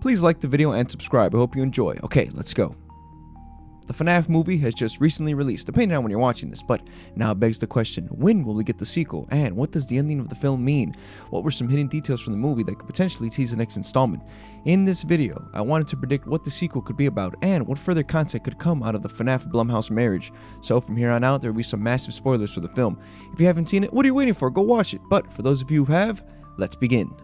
Please like the video and subscribe. I hope you enjoy. Okay, let's go. The Fnaf movie has just recently released, depending on when you're watching this, but now it begs the question, when will we get the sequel, and what does the ending of the film mean? What were some hidden details from the movie that could potentially tease the next installment? In this video, I wanted to predict what the sequel could be about, and what further content could come out of the Fnaf Blumhouse marriage. So from here on out, there will be some massive spoilers for the film. If you haven't seen it, what are you waiting for? Go watch it. But for those of you who have, let's begin.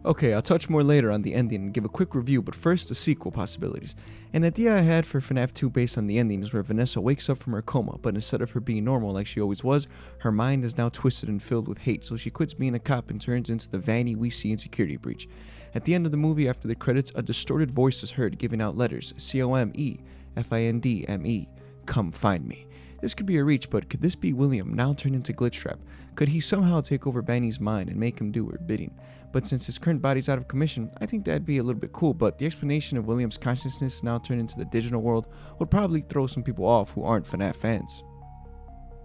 Okay, I'll touch more later on the ending and give a quick review, but first the sequel possibilities. An idea I had for Fnaf 2 based on the ending is where Vanessa wakes up from her coma, but instead of her being normal like she always was, her mind is now twisted and filled with hate, so she quits being a cop and turns into the Vanny we see in Security Breach. At the end of the movie, after the credits, a distorted voice is heard giving out letters, C-O-M-E, F-I-N-D-M-E, come find me. This could be a reach, but could this be William now turned into Glitchtrap? Could he somehow take over Vanny's mind and make him do her bidding? But since his current body's out of commission, I think that'd be a little bit cool, but the explanation of William's consciousness now turned into the digital world would probably throw some people off who aren't Fnaf fans.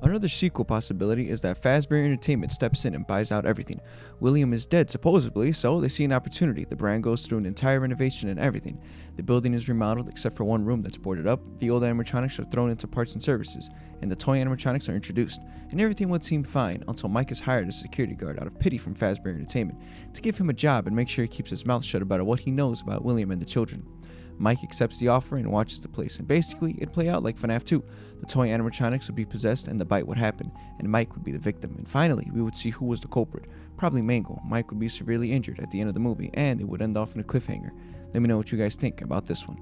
Another sequel possibility is that Fazbear Entertainment steps in and buys out everything. William is dead supposedly, so they see an opportunity. The brand goes through an entire renovation and everything. The building is remodeled except for one room that's boarded up, the old animatronics are thrown into parts and services, and the toy animatronics are introduced. And everything would seem fine until Mike is hired as a security guard out of pity from Fazbear Entertainment to give him a job and make sure he keeps his mouth shut about what he knows about William and the children. Mike accepts the offer and watches the place, and basically it'd play out like Fnaf 2. The toy animatronics would be possessed and the bite would happen, and Mike would be the victim, and finally we would see who was the culprit. Probably Mangle. Mike would be severely injured at the end of the movie, and it would end off in a cliffhanger. Let me know what you guys think about this one.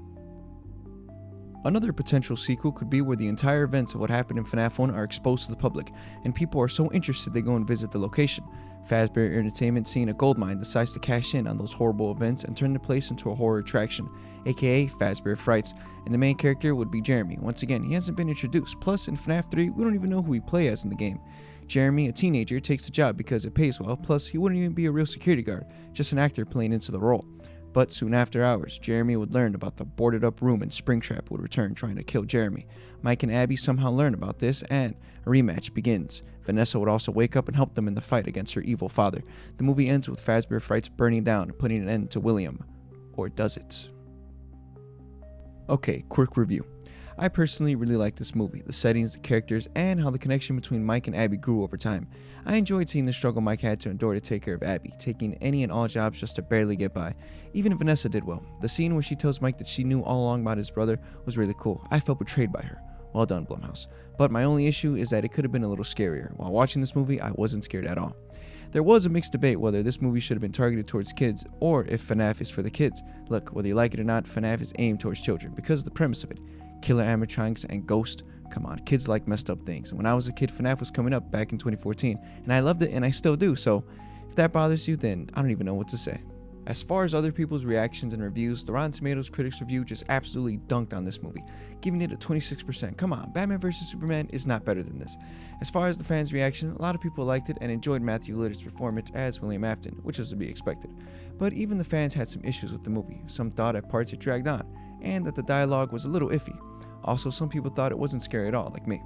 Another potential sequel could be where the entire events of what happened in Fnaf 1 are exposed to the public, and people are so interested they go and visit the location. Fazbear Entertainment, seeing a gold mine, decides to cash in on those horrible events and turn the place into a horror attraction, aka Fazbear Frights, and the main character would be Jeremy. Once again, he hasn't been introduced, plus in Fnaf 3, we don't even know who we play as in the game. Jeremy, a teenager, takes the job because it pays well, plus he wouldn't even be a real security guard, just an actor playing into the role. But soon after hours, Jeremy would learn about the boarded up room and Springtrap would return trying to kill Jeremy. Mike and Abby somehow learn about this and a rematch begins. Vanessa would also wake up and help them in the fight against her evil father. The movie ends with Fazbear Frights burning down, putting an end to William. Or does it? Okay, quick review. I personally really like this movie, the settings, the characters, and how the connection between Mike and Abby grew over time. I enjoyed seeing the struggle Mike had to endure to take care of Abby, taking any and all jobs just to barely get by. Even Vanessa did well. The scene where she tells Mike that she knew all along about his brother was really cool. I felt betrayed by her. Well done, Blumhouse. But my only issue is that it could have been a little scarier. While watching this movie, I wasn't scared at all. There was a mixed debate whether this movie should have been targeted towards kids or if Fnaf is for the kids. Look, whether you like it or not, Fnaf is aimed towards children because of the premise of it. Killer animatronics and ghost. Come on, kids like messed up things. And when I was a kid, Fnaf was coming up back in 2014, and I loved it and I still do, so if that bothers you, then I don't even know what to say. As far as other people's reactions and reviews, the Rotten Tomatoes critics review just absolutely dunked on this movie, giving it a 26%. Come on, Batman vs Superman is not better than this. As far as the fans' reaction, a lot of people liked it and enjoyed Matthew Lillard's performance as William Afton, which was to be expected. But even the fans had some issues with the movie. Some thought at parts it dragged on, and that the dialogue was a little iffy. Also, some people thought it wasn't scary at all, like me.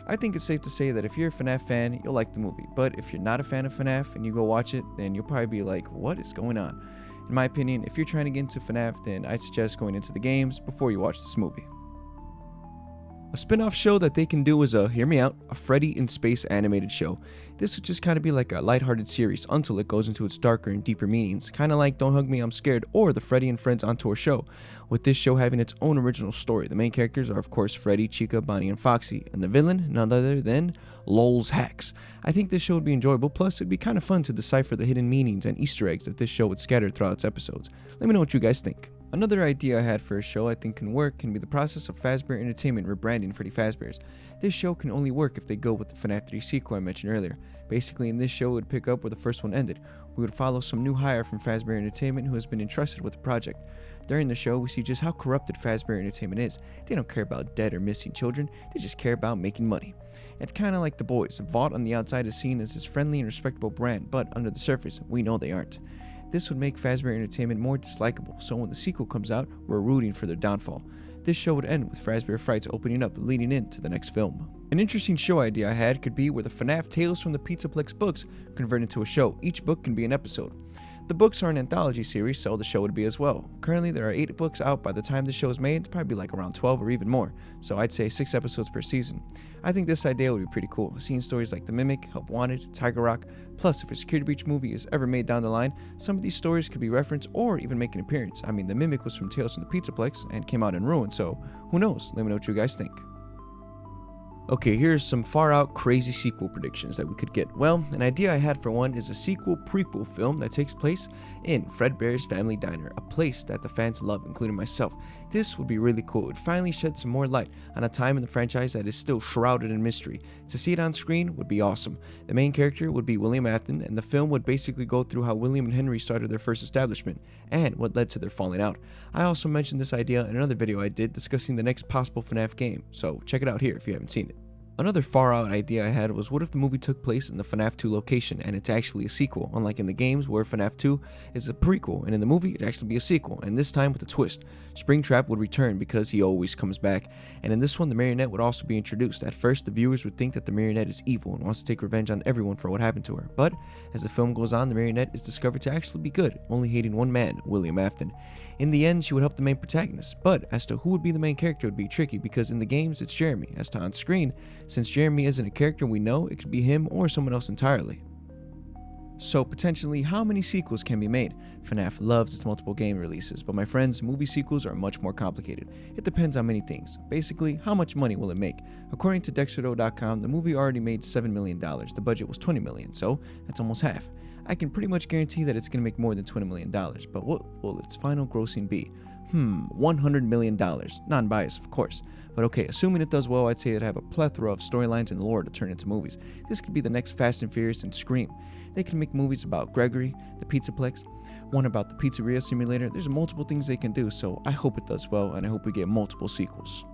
I think it's safe to say that if you're a Fnaf fan, you'll like the movie, but if you're not a fan of Fnaf and you go watch it, then you'll probably be like, what is going on? In my opinion, if you're trying to get into Fnaf, then I'd suggest going into the games before you watch this movie. A spin-off show that they can do is hear me out, a Freddy in Space animated show. This would just kind of be like a lighthearted series until it goes into its darker and deeper meanings, kind of like Don't Hug Me, I'm Scared or the Freddy and Friends on Tour show, with this show having its own original story. The main characters are of course Freddy, Chica, Bonnie, and Foxy, and the villain none other than Lol's Hacks. I think this show would be enjoyable, plus it'd be kind of fun to decipher the hidden meanings and Easter eggs that this show would scatter throughout its episodes. Let me know what you guys think. Another idea I had for a show I think can work can be the process of Fazbear Entertainment rebranding Freddy Fazbear's. This show can only work if they go with the Fnaf 3 sequel I mentioned earlier. Basically, in this show, it would pick up where the first one ended. We would follow some new hire from Fazbear Entertainment who has been entrusted with the project. During the show, we see just how corrupted Fazbear Entertainment is. They don't care about dead or missing children, they just care about making money. It's kinda like The Boys. Vought on the outside is seen as this friendly and respectable brand, but under the surface, we know they aren't. This would make Fazbear Entertainment more dislikable, so when the sequel comes out, we're rooting for their downfall. this show would end with Fazbear Frights opening up and leading into the next film. An interesting show idea I had could be where the Fnaf Tales from the Pizzaplex books convert into a show. Each book can be an episode. The books are an anthology series, so the show would be as well. Currently, there are 8 books out. By the time the show is made, it'd probably be like around 12 or even more, so I'd say 6 episodes per season. I think this idea would be pretty cool, seeing stories like The Mimic, Help Wanted, Tiger Rock. Plus, if a Security Breach movie is ever made down the line, some of these stories could be referenced or even make an appearance. I mean, The Mimic was from Tales from the Pizzaplex and came out in ruin, so who knows? Let me know what you guys think. Okay, here's some far out crazy sequel predictions that we could get. Well, an idea I had for one is a sequel prequel film that takes place in Fredbear's Family Diner, a place that the fans love, including myself. This would be really cool. It would finally shed some more light on a time in the franchise that is still shrouded in mystery. To see it on screen would be awesome. The main character would be William Afton, and the film would basically go through how William and Henry started their first establishment and what led to their falling out. I also mentioned this idea in another video I did discussing the next possible FNAF game, so check it out here if you haven't seen it. Another far out idea I had was, what if the movie took place in the FNAF 2 location and it's actually a sequel, unlike in the games where FNAF 2 is a prequel and in the movie it'd actually be a sequel, and this time with a twist. Springtrap would return because he always comes back, and in this one the marionette would also be introduced. At first the viewers would think that the marionette is evil and wants to take revenge on everyone for what happened to her, but as the film goes on the marionette is discovered to actually be good, only hating one man, William Afton. In the end, she would help the main protagonist, but as to who would be the main character would be tricky because in the games it's Jeremy. As to on screen, since Jeremy isn't a character we know, it could be him or someone else entirely. So potentially, how many sequels can be made? FNAF loves its multiple game releases, but my friends, movie sequels are much more complicated. It depends on many things. Basically, how much money will it make? According to DexterDoe.com, the movie already made $7 million. The budget was $20 million, so that's almost half. I can pretty much guarantee that it's going to make more than $20 million, but what will its final grossing be? $100 million. Non-biased, of course. But okay, assuming it does well, I'd say it'd have a plethora of storylines and lore to turn into movies. This could be the next Fast and Furious and Scream. They can make movies about Gregory, the Pizzaplex, one about the Pizzeria Simulator. There's multiple things they can do, so I hope it does well, and I hope we get multiple sequels.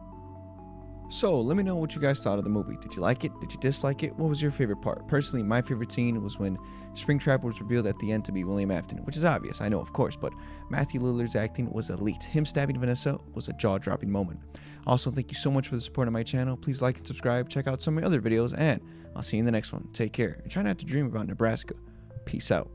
So, let me know what you guys thought of the movie. Did you like it? Did you dislike it? What was your favorite part? Personally, my favorite scene was when Springtrap was revealed at the end to be William Afton, which is obvious, I know, of course, but Matthew Lillard's acting was elite. Him stabbing Vanessa was a jaw-dropping moment. Also, thank you so much for the support on my channel. Please like and subscribe, check out some of my other videos, and I'll see you in the next one. Take care, and try not to dream about Nebraska. Peace out.